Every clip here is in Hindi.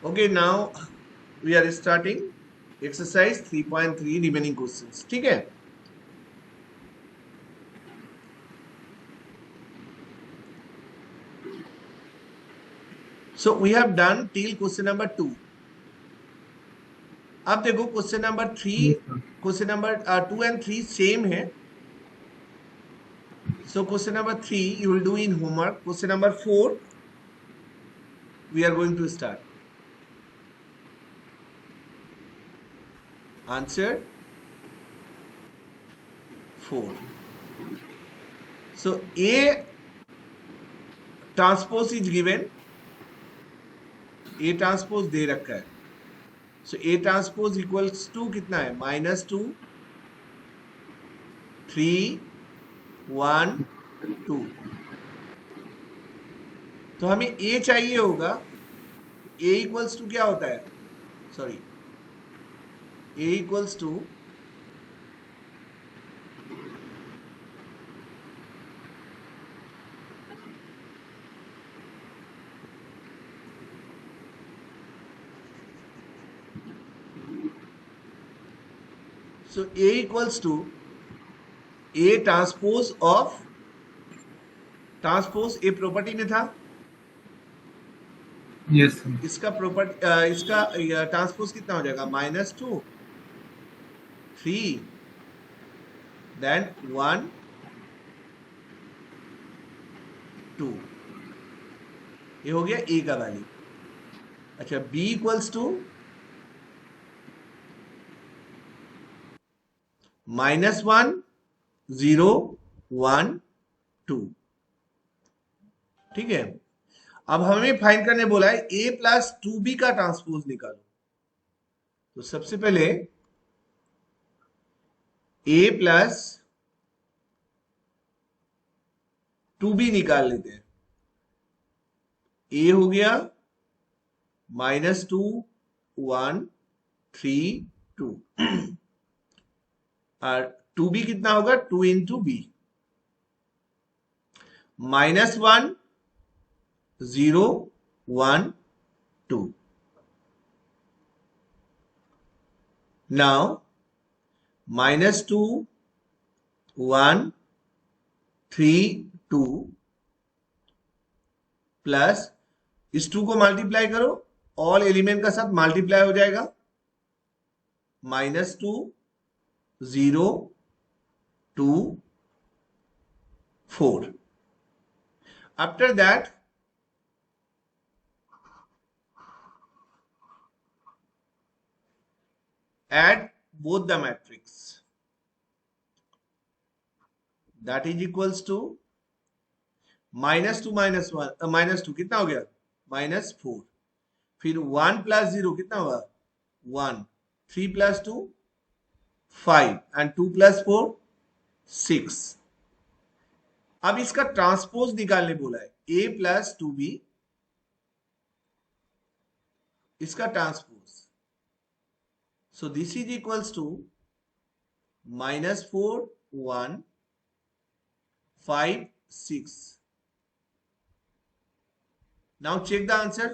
Okay, now we are starting exercise 3.3 remaining questions. ठीक है? So we have done till question number 2. अब देखो question number 3, question number 2 and 3 same है. So question number 3 you will do in homework. Question number 4 we are going to start. Answer 4. So A transpose is given. A transpose दे रखा है. So A transpose equals to कितना है? -2 3 1 2. तो हमें A चाहिए होगा. A इक्वल्स टू क्या होता है? Sorry, A equals to so A equals to A transpose of transpose A property में था. यस इसका प्रॉपर्टी इसका ट्रांसपोज कितना हो जाएगा? -2 3 देन 1 2. ये हो गया A का वैल्यू. अच्छा, B इक्वल्स टू -1 0 1 2. ठीक है. अब हमें फाइंड करने बोला है A प्लस 2B का ट्रांसपोज निकालो. तो सबसे पहले A प्लस 2B निकाल लेते हैं. A हो गया -2 1 3 2 और 2B कितना होगा? 2 इंटू B. -1 0 1 2. Now -2 1 3 2 प्लस इस 2 को मल्टीप्लाई करो, ऑल एलिमेंट का साथ मल्टीप्लाई हो जाएगा. -2 0 2 4. After that add both the matrix. That is equals to -2 -2 कितना हो गया? -4. फिर 1 प्लस 0 कितना हुआ? 1. 3 प्लस 2 5 एंड 2 प्लस 4 6. अब इसका ट्रांसपोज निकालने बोला है. A प्लस 2B इसका transpose. So this is equals to -4 1 5 6. Now check the answer.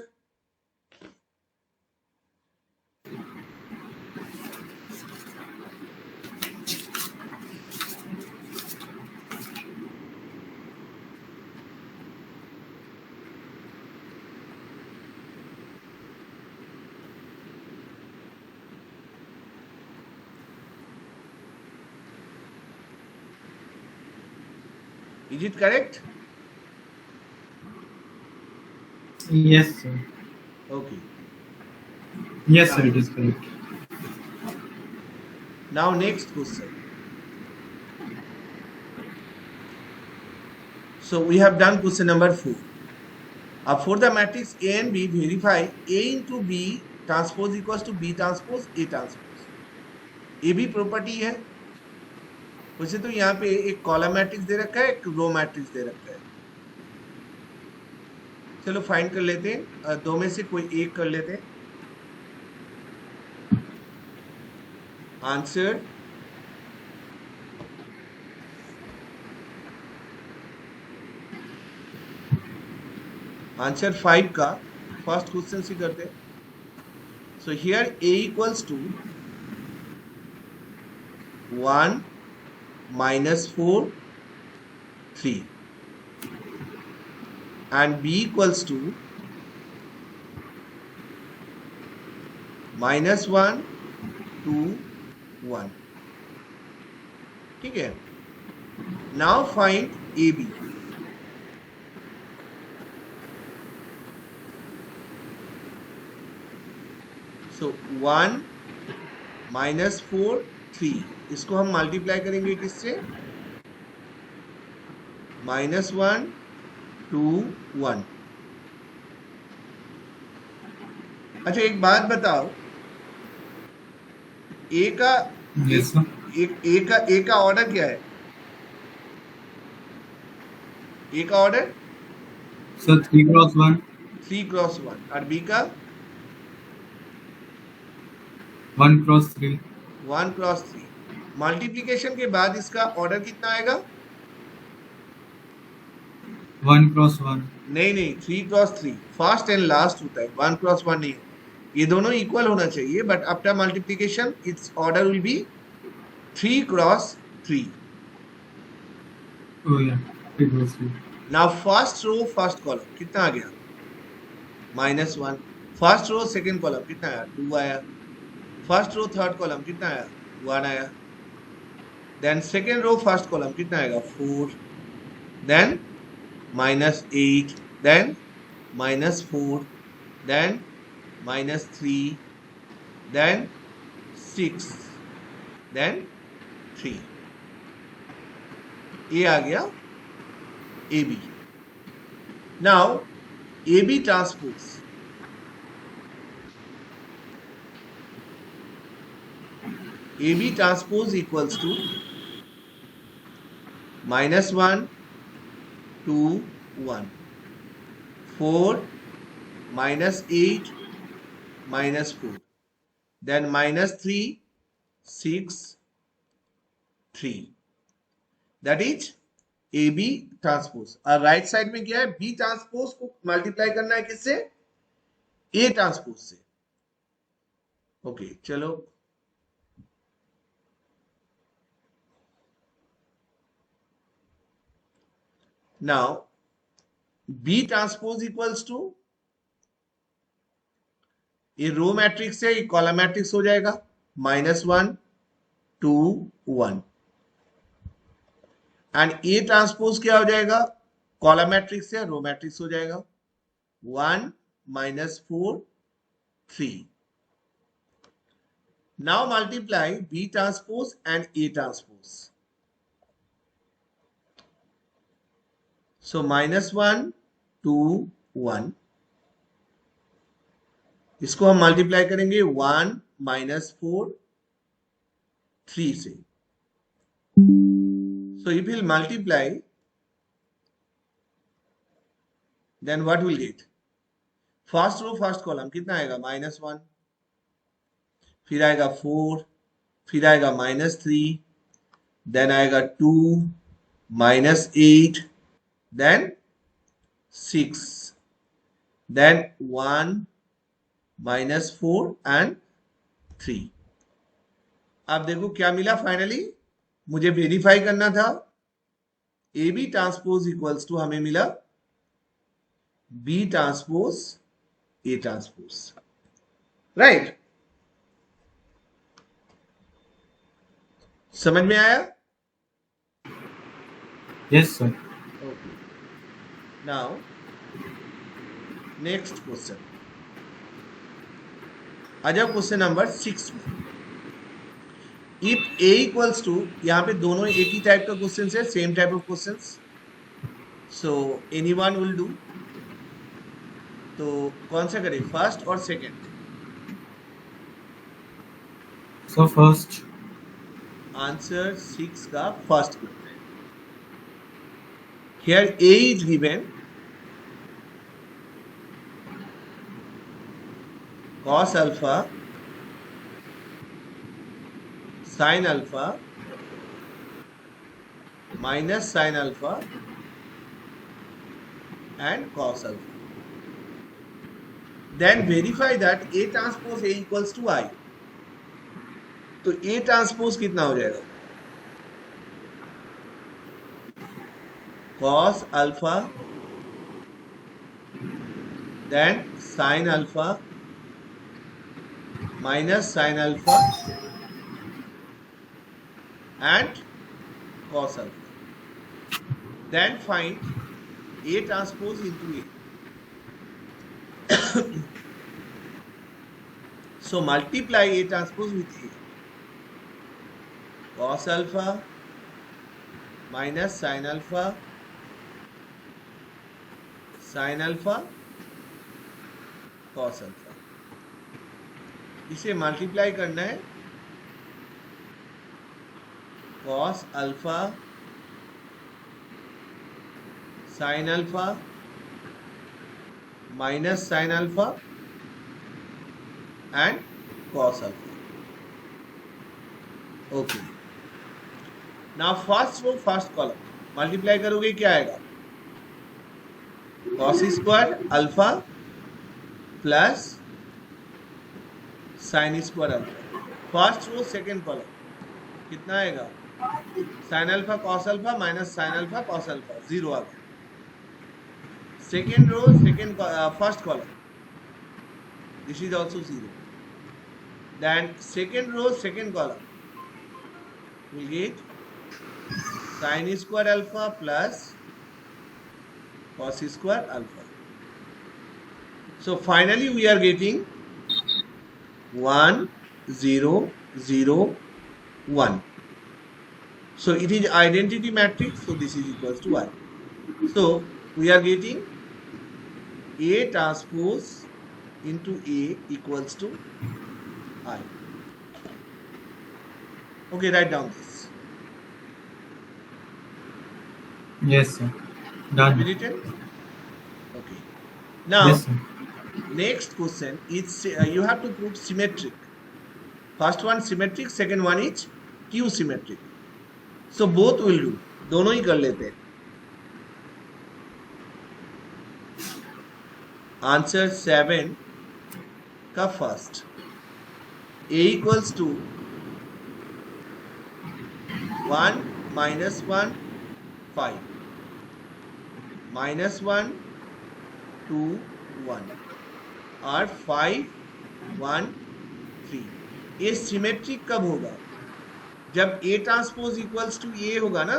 Is it correct? Yes sir. Okay. Yes sir, it is correct. Now next question. So we have done question number 4. For the matrix A and B, verify A into B transpose equals to B transpose A transpose. A भी प्रॉपर्टी है. वैसे तो यहाँ पे एक कॉलम मैट्रिक्स दे रखा है, एक रो मैट्रिक्स दे रखा है. चलो फाइंड कर लेते हैं. दो में से कोई एक कर लेते हैं. आंसर आंसर 5 का फर्स्ट क्वेश्चन से करते हैं. So here A equals to 1 minus 4 3 and B equals to minus 1 2 1. ठीक है. Now find AB. So 1 minus 4 3. इसको हम मल्टीप्लाई करेंगे किससे? minus 1 2 1. अच्छा एक बात बताओ, ए का Yes, sir. ए का ऑर्डर क्या है? ए का ऑर्डर Sir, 3 cross 1, 3 क्रॉस 1 और बी का 1 cross 3, 1 क्रॉस 3. मल्टीप्लिकेशन के बाद इसका ऑर्डर कितना आएगा? 1 cross 1. नहीं 3 क्रॉस 3 फर्स्ट एंड लास्ट होता है, 1 क्रॉस 1 नहीं. ये दोनों इक्वल होना चाहिए, but after multiplication it's order will be 3 cross 3. Oh yeah, 3 cross 3. Now first row first column कितना आ गया? -1. फर्स्ट रो सेकंड कॉलम कितना आया? 2 आया. फर्स्ट रो थर्ड कॉलम कितना आया? 1 आया. Then second row first column कितना आएगा? 4. देन -8, then -4, then -3, then 6, then 3. ये आ गया AB. Now AB transpose. AB transpose equals to -1 2 1 4 -8 -4, then -3 6 3. That is AB transpose. और राइट साइड में क्या है? B ट्रांसपोज को मल्टीप्लाई करना है किससे? A ट्रांसपोज से. ओके चलो now B transpose equals to, ये रो मैट्रिक्स है, ये कॉलम मैट्रिक्स हो जाएगा. -1 2 1 एंड ए ट्रांसपोज क्या हो जाएगा? कॉलम मैट्रिक्स है, रो मैट्रिक्स हो जाएगा. 1 -4 3. Now multiply B transpose and A transpose. So -1 2 1. इसको हम मल्टीप्लाई करेंगे 1 -4 3 से. So if we'll multiply, then what will get? First row first column कितना आएगा? -1, फिर आएगा 4, फिर आएगा -3, देन आएगा 2 -8, then 6, then 1 -4 and 3. अब देखो क्या मिला फाइनली. मुझे वेरीफाई करना था. AB ट्रांसपोज इक्वल्स टू हमें मिला B transpose A transpose. Right? समझ में आया? Yes, sir. Okay. Now, next question. आ जाओ क्वेश्चन नंबर 6 में. इफ A इक्वल्स टू, यहाँ पे दोनों एक ही टाइप का क्वेश्चन है, same type of question. So anyone will do. तो कौन सा करें, फर्स्ट और सेकंड? So first. आंसर 6 का फर्स्ट करते हैं. Here A is given cos alpha, sin alpha, minus sin alpha and cos alpha. then verify that A transpose A equals to I. तो A transpose कितना हो जाएगा? cos alpha then sin alpha minus sin alpha and cos alpha. Then find A transpose into A. So multiply A transpose with A. Cos alpha minus sin alpha cos alpha. इसे मल्टीप्लाई करना है cos alpha sin alpha minus sin alpha and cos alpha. Okay. Now first row first column multiply करोगे क्या आएगा? cos square alpha plus sin square alpha. First row second column कितना आएगा? sin alpha cos alpha minus sin alpha cos alpha, zero आ गया. Second row second first column, this is also zero. Then second row second column will get sin square alpha plus cos square alpha. So finally we are getting 1 0 0 1. So it is identity matrix, so this is equals to I. So we are getting A transpose into A equals to I. Okay, write down this. Yes, sir. Done. Written? Okay. Now, Yes, sir. next question is you have to prove symmetric. First one symmetric, second one is Q symmetric. So both will do. दोनों ही कर लेते हैं. Answer 7 का first. A equals to 1 minus 1 5 minus 1 2 1 और 5 1 3. ये सिमेट्रिक कब होगा? जब A transpose equals to A होगा ना.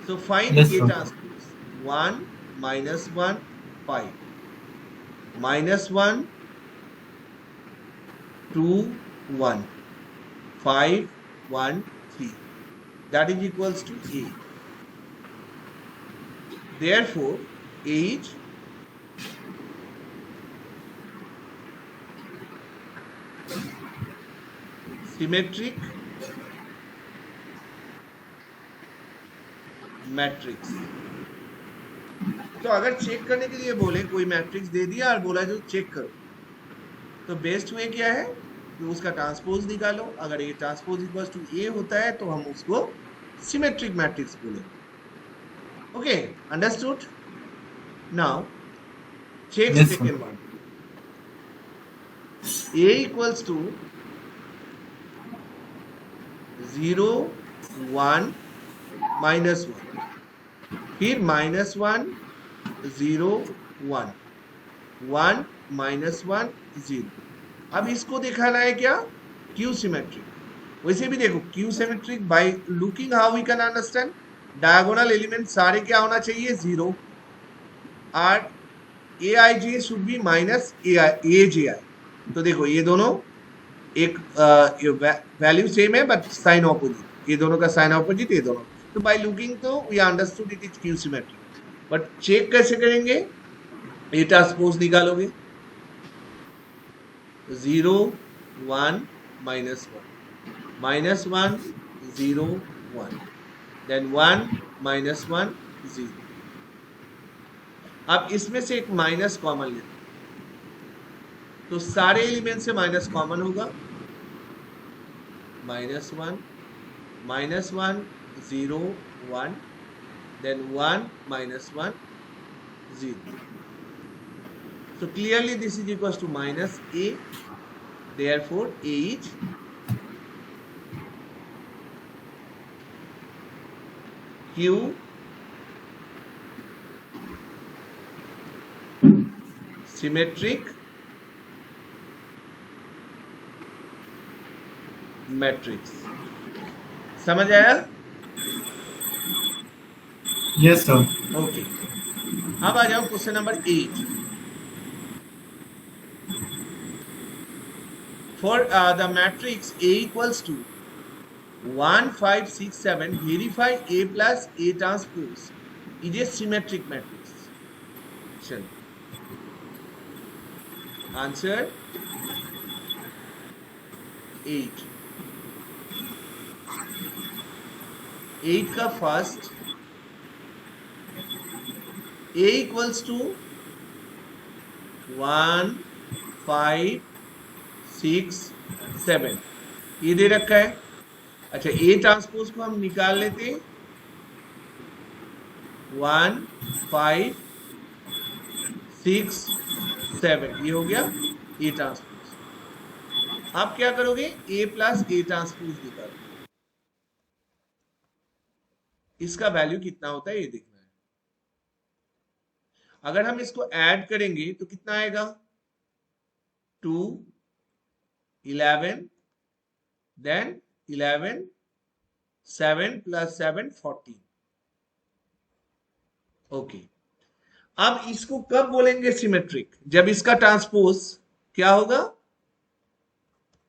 So find Yes, A sir. transpose. 1 minus 1 5 minus 1 2 1 5 1 3. That is equals to A. Therefore, A is symmetric matrix. तो अगर चेक करने के लिए बोले कोई मैट्रिक्स दे दिया और बोला जो चेक करो, तो बेस्ट वे क्या है कि उसका ट्रांसपोज निकालो. अगर A transpose equals to A होता है तो हम उसको सिमेट्रिक मैट्रिक्स बोले. Okay, understood? Now check Yes, sir. Second one. A equals to 0 1 minus 1, फिर माइनस 1 0 1 1 माइनस 1 0. अब इसको दिखाना है क्या? Skew symmetric. वैसे भी देखो skew symmetric by looking how we can understand. Diagonal element सारे क्या होना चाहिए? 0. और A I J should be minus A J I. तो देखो ये दोनों एक वैल्यू सेम है बट साइन ऑपोजिट. ये दोनों का साइन ऑपोजिट, ये दोनों. तो बाय लुकिंग तो we understood it is skew symmetric. But check कैसे करेंगे? ए ट्रांसपोज निकालोगे. 0 1 minus 1 minus 1 0 1 then 1 minus 1 0. अब इसमें से एक माइनस कॉमन ले, तो सारे एलिमेंट से माइनस कॉमन होगा. -1 -1 0 1 then 1 minus 1 0. So clearly this is equals to minus A. Therefore A is Q symmetric matrix. समझ आया? Yes, sir. ओके, अब आ जाओ question number 8। For the matrix A equals to 1 5 6 7 verify A plus A transpose is a symmetric matrix। चलो आंसर 8। 8 का फर्स्ट A equals to 1 5 6 7 ये दे रखा है। अच्छा, A ट्रांसपोज को हम निकाल लेते 1 5 6 7 ये हो गया A ट्रांसपोज। आप क्या करोगे? A प्लस A ट्रांसपोज निकालो। इसका वैल्यू कितना होता है ये देखना है। अगर हम इसको ऐड करेंगे तो कितना आएगा? 2 11 देन 11 7 प्लस 7 14। ओके, अब इसको कब बोलेंगे सिमेट्रिक? जब इसका ट्रांसपोज क्या होगा?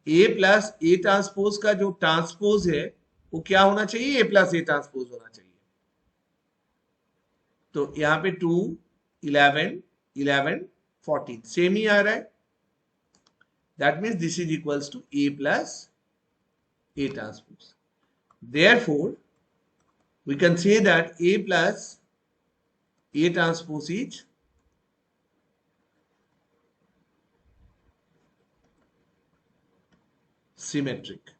A प्लस A ट्रांसपोज का जो ट्रांसपोज है वो क्या होना चाहिए? A प्लस A ट्रांसपोज होना चाहिए। तो यहां पे 2 11 11 14 सेम ही आ रहा है। That means this is equals to A plus A transpose. Therefore, we can say that A plus A transpose is symmetric,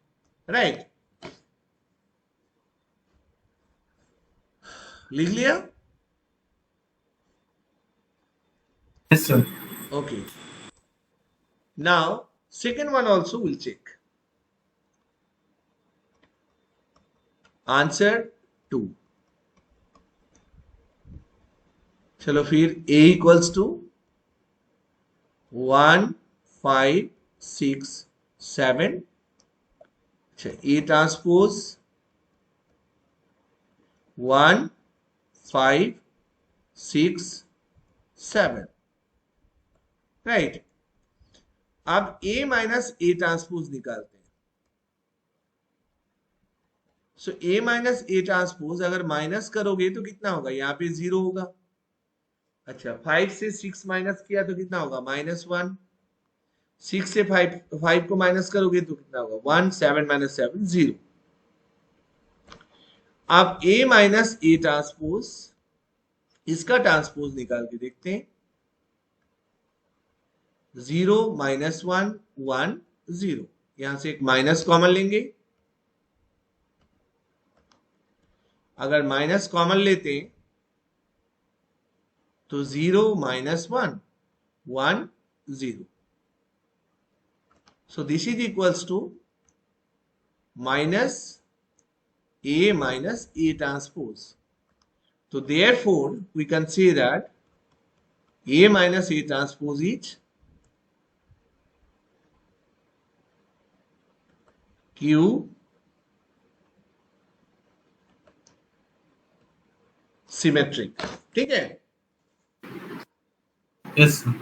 right? लिख लिया? Yes, sir. Okay. Now, second one also we'll check. Answer 2। चलो फिर A equals to 1 5 6 7। अच्छा, A ट्रांसपोज 1 5 6 7, राइट। अब A माइनस A ट्रांसपोज निकालते हैं। सो A माइनस A ट्रांसपोज अगर माइनस करोगे तो कितना होगा? यहाँ पे 0 होगा। अच्छा, 5 से 6 माइनस किया तो कितना होगा? -1। 6 से 5 को माइनस करोगे तो कितना होगा? 1 7 माइनस 7 0। अब A माइनस A ट्रांसपोज इसका ट्रांसपोज निकाल के देखते हैं। 0 माइनस 1 1 0, यहां से एक माइनस कॉमन लेंगे। अगर माइनस कॉमन लेते हैं तो 0 minus 1 1 0। So this is equals to minus A minus A transpose. So therefore we can say that A minus A transpose is Q symmetric। ठीक है? Yes, sir.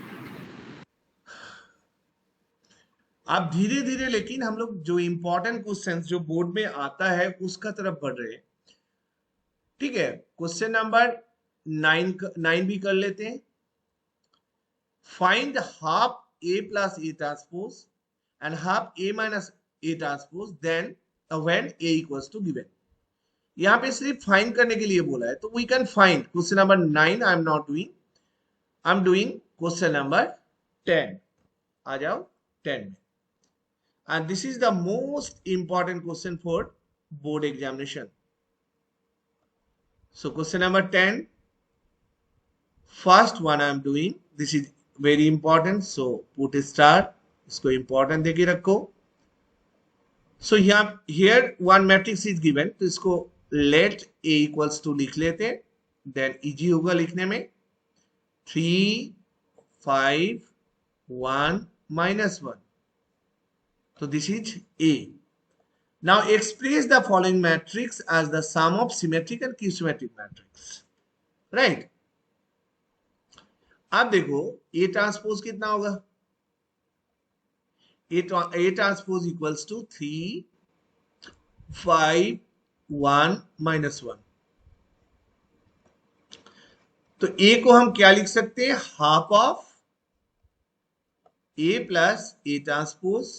आप धीरे धीरे लेकिन हम लोग जो इंपॉर्टेंट क्वेश्चंस जो बोर्ड में आता है उसका तरफ बढ़ रहे हैं। ठीक है, क्वेश्चन नंबर 9 भी कर लेते हैं। Find half A plus A transpose and half A minus A transpose then when A equals to given. यहाँ पे सिर्फ फाइंड करने के लिए बोला है, तो we can find question number 9। I am not doing, I am doing question number 10। आ जाओ 10 में। And this is the most important question for board examination. So question number 10, first one I am doing, this is very important, so put star, इसको इंपॉर्टेंट देके रखो. So here one matrix is given, तो इसको लेट ए इक्वल्स टू लिख लेते हैं, देन इजी होगा लिखने में. 3 5 1 -1. So this is A. Now express the following matrix as the sum of symmetric and q-symmetric matrix. Right? अब देखो A ट्रांसपोज कितना होगा? A transpose equals to 3 5 1 -1. तो A को हम क्या लिख सकते हैं? Half of A plus A transpose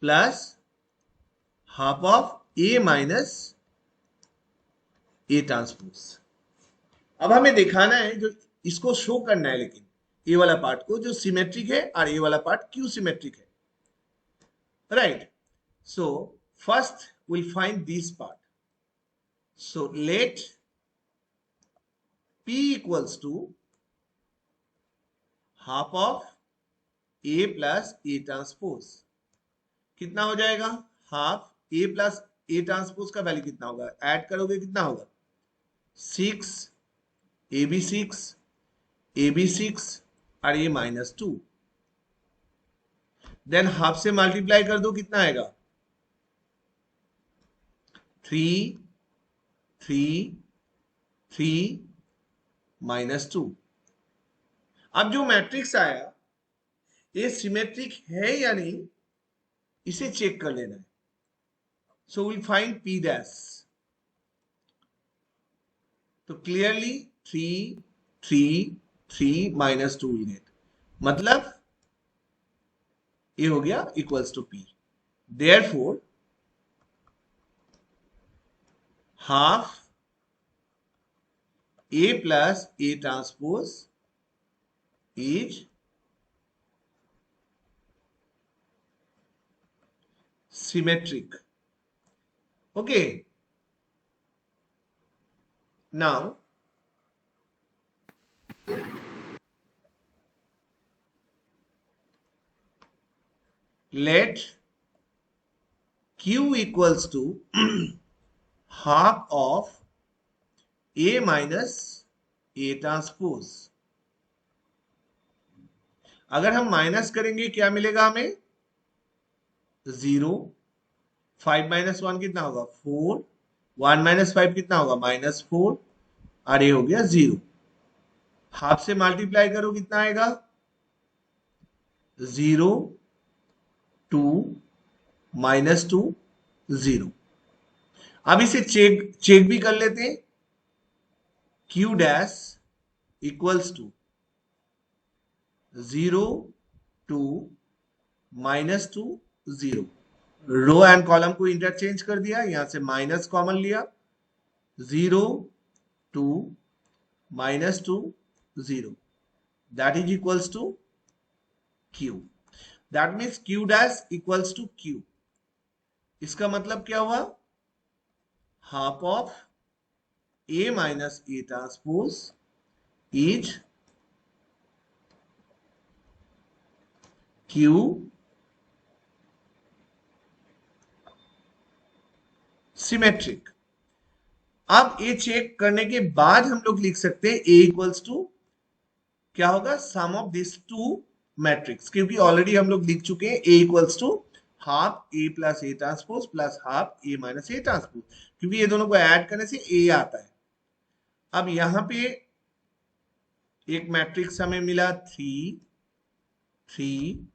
plus half of A minus A transpose. अब हमें दिखाना है, जो इसको शो करना है, लेकिन ए वाला पार्ट को जो सिमेट्रिक है और ए वाला पार्ट क्यू सिमेट्रिक है. Right? So first will find this part. So let P equals to half of A plus A transpose. कितना हो जाएगा? Half A plus A transpose का वैल्यू कितना होगा? ऐड करोगे कितना होगा? 6 AB 6 AB 6 और ये -2. देन हाफ से मल्टीप्लाई कर दो, कितना आएगा? 3 3 3 -2. अब जो मैट्रिक्स आया ये सिमेट्रिक है या नहीं, इसे चेक कर लेना है. So will find P dash. तो क्लियरली 3 3 3 -2 यूनिट, मतलब ये हो गया equals to P. Therefore half A plus A transpose is symmetric. Okay. Now let Q equals to half of A minus A transpose. अगर हम माइनस करेंगे क्या मिलेगा हमें? 0. 5 -1 कितना होगा? 4. 1 -5 कितना होगा? -4. और ये हो गया 0. हाफ से मल्टीप्लाई करो, कितना आएगा? 0 2 -2 0. अब इसे चेक भी कर लेते हैं. Q dash equals to 0 2 -2 0. Row and column को इंटरचेंज कर दिया, यहां से माइनस कॉमन लिया. 0 2 -2 0. That is equals to Q. That means Q dash equals to Q. इसका मतलब क्या हुआ? Half of A minus A transpose is Q symmetric. अब ये चेक करने के बाद हम लोग लिख सकते हैं A इक्वल्स टू क्या होगा? Sum of this two matrix, क्योंकि ऑलरेडी हम लोग लिख चुके हैं A equals to half A plus A transpose plus half A minus A transpose, क्योंकि ये दोनों को ऐड करने से A आता है. अब यहां पे एक मैट्रिक्स हमें मिला 3 3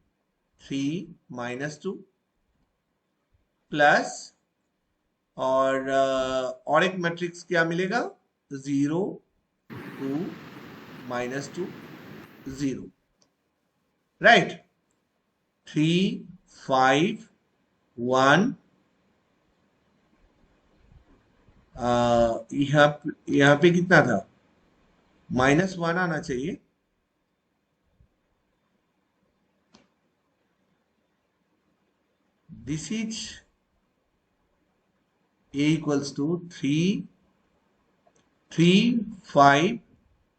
3 -2 प्लस और एक मैट्रिक्स क्या मिलेगा? 0 2 -2 0. राइट? 3 5 1. यहां पे कितना था? -1 आना चाहिए. This is A equals to 3 3 5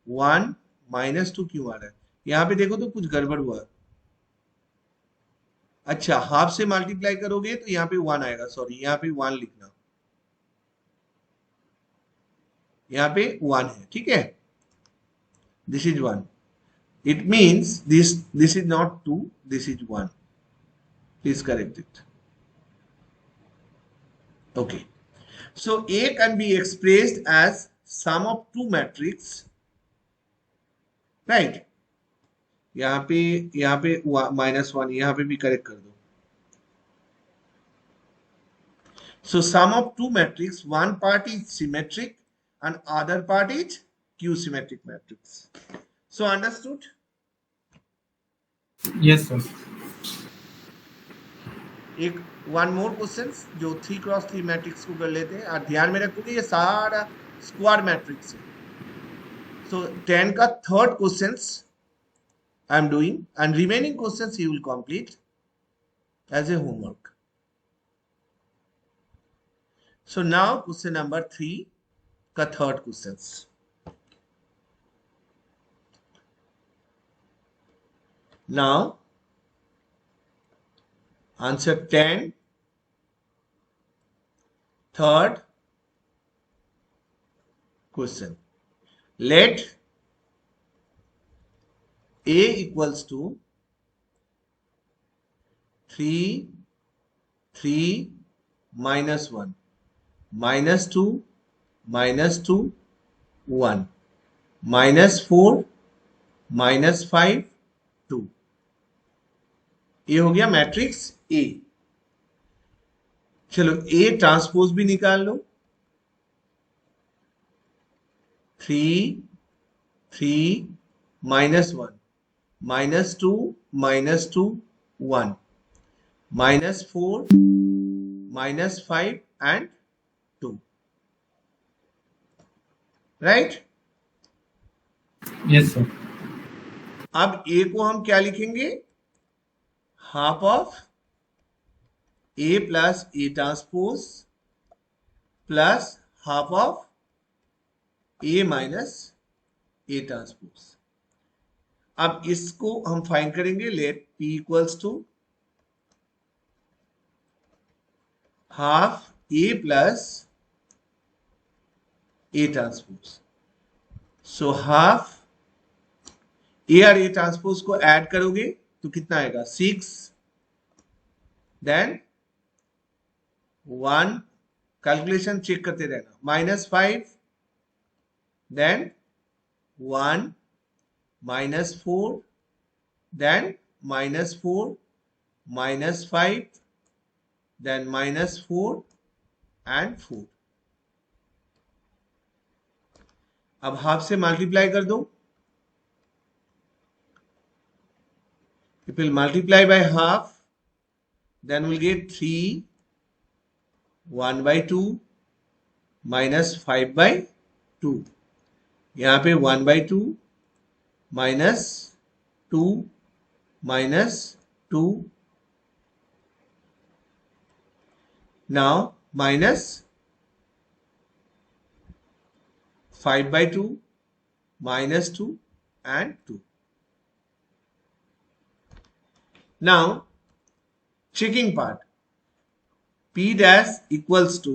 1 -2 क्यों आ रहा है? यहां पे देखो तो कुछ गड़बड़ हुआ। अच्छा, हाफ से मल्टीप्लाई करोगे तो यहाँ पे 1 आएगा, सॉरी यहाँ पे 1 लिखना, यहाँ पे 1 है, ठीक है। This is 1, it means this is not 2, this is 1, please correct it. Okay. So A can be expressed as sum of two matrix, right? यहाँ पे -1, यहाँ पे भी करेक्ट कर दो। So sum of two matrix, one part is symmetric and other part is q symmetric matrix. So understood? Yes, sir. एक वन मोर क्वेश्चन जो 3x3 मैट्रिक्स को कर लेते हैं, और ध्यान में रखो कि ये सारा स्क्वायर मैट्रिक्स है। सो 10 का third question I am doing, and remaining questions you will complete as a homework. So now question number 3 ka third questions. Now answer 10 third question. Let A equals to 3 3 minus 1 minus 2 minus 2 1 minus 4 minus 5 2। ये हो गया मैट्रिक्स ए। चलो ए ट्रांसपोज भी निकाल लो। 3 3 minus 1 minus 2 minus 2 1 minus 4 minus 5 and 2, right? Yes, sir. अब a को हम क्या लिखेंगे? Half of a plus a transpose plus half of a minus a transpose. अब इसको हम फाइंड करेंगे। Let p equals to half a plus a transpose. So half a और a ट्रांसपोज को ऐड करोगे तो कितना आएगा? 6, देन 1, कैलकुलेशन चेक करते रहना, -5, देन 1 -4, then -4 -5, then -4 and 4। अब हाफ से मल्टीप्लाई कर दो। If we'll multiply by half, then we'll get 3 1/2 minus 5/2। यहाँ पे 1/2 minus 2 minus 2, now minus 5/2 minus 2 and 2। Now checking part, p dash equals to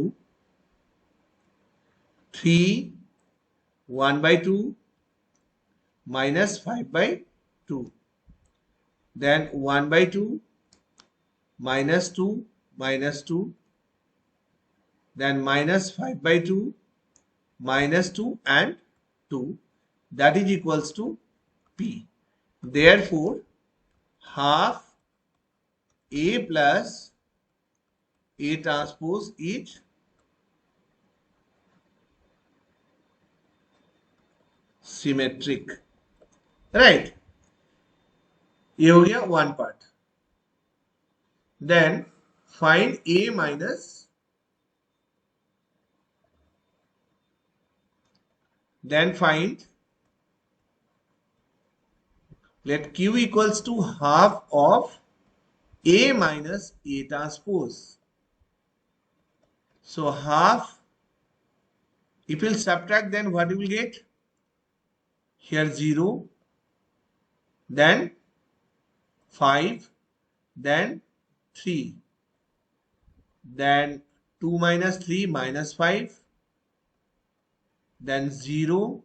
3 1/2 minus 5/2, then 1/2 minus 2 minus 2, then minus 5/2 minus 2 and 2, that is equals to p. Therefore half a plus a transpose is symmetric, right? ये हो गया one part। Then find a minus, then find, let q equals to half of a minus a transpose। So half, if you will subtract, then what you will get? Here 0, then 5, then 3, then 2 minus 3 minus 5, then 0,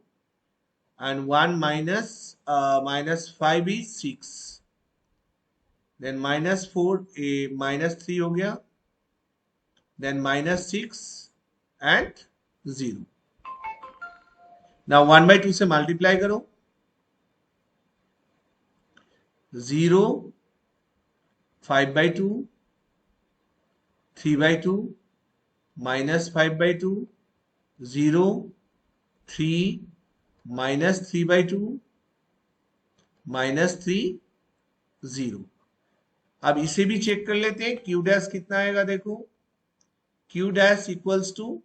and 1 minus 5 is 6, then minus 4 a minus 3 हो गया, then minus 6 and 0. Now 1 by 2 से multiply करो, 0, 5 by 2, 3 by 2, minus 5 by 2, 0, 3, minus 3 by 2, minus 3, 0. अब इसे भी चेक कर लेते हैं, q डैश कितना आएगा देखो, q dash equals to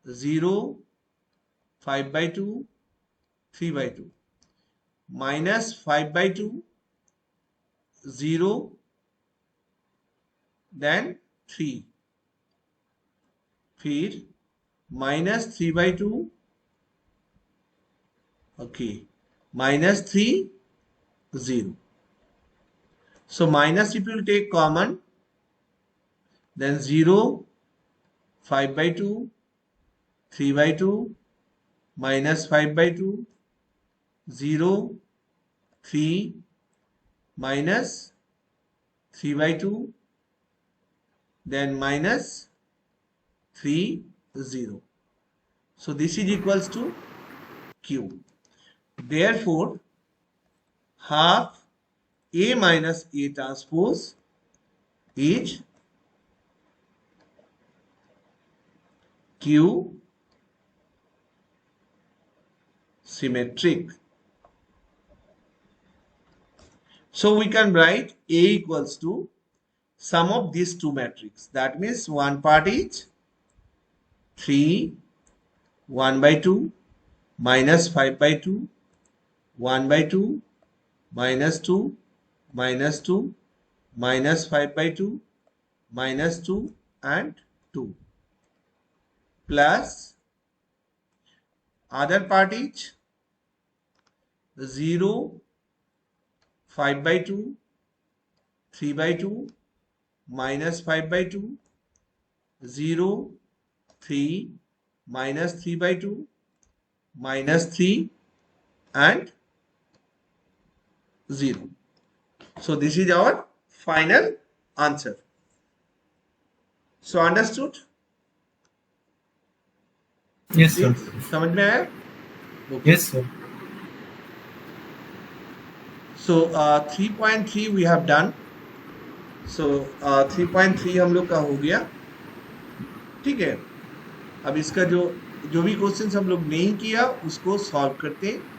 0, 5 by 2, 3 by 2, minus 5 by 2, 0, then 3, फिर minus 3 by 2, okay, minus 3, 0. So minus if you take common, then 0, 5 by 2, 3 by 2, minus 5 by 2, 0, 3, minus 3 by 2, then minus 3, 0. So this is equals to Q. Therefore, half A minus A transpose is Q symmetric. So we can write A equals to sum of these two matrices. That means one part is 3, 1 by 2, minus 5 by 2, 1 by 2, minus 2, minus 2, minus 5 by 2, minus 2 and 2, plus other part is 0, 5 by 2, 3 by 2, minus 5 by 2, 0, 3, minus 3 by 2, minus 3 and 0. So this is our final answer. So understood? Yes, sir. समझ में आया? Okay. Yes, sir. So 3.3 we have done. So 3.3 हम लोग का हो गया, ठीक है. अब इसका जो भी क्वेश्चंस हम लोग नहीं किया उसको सॉल्व करते हैं.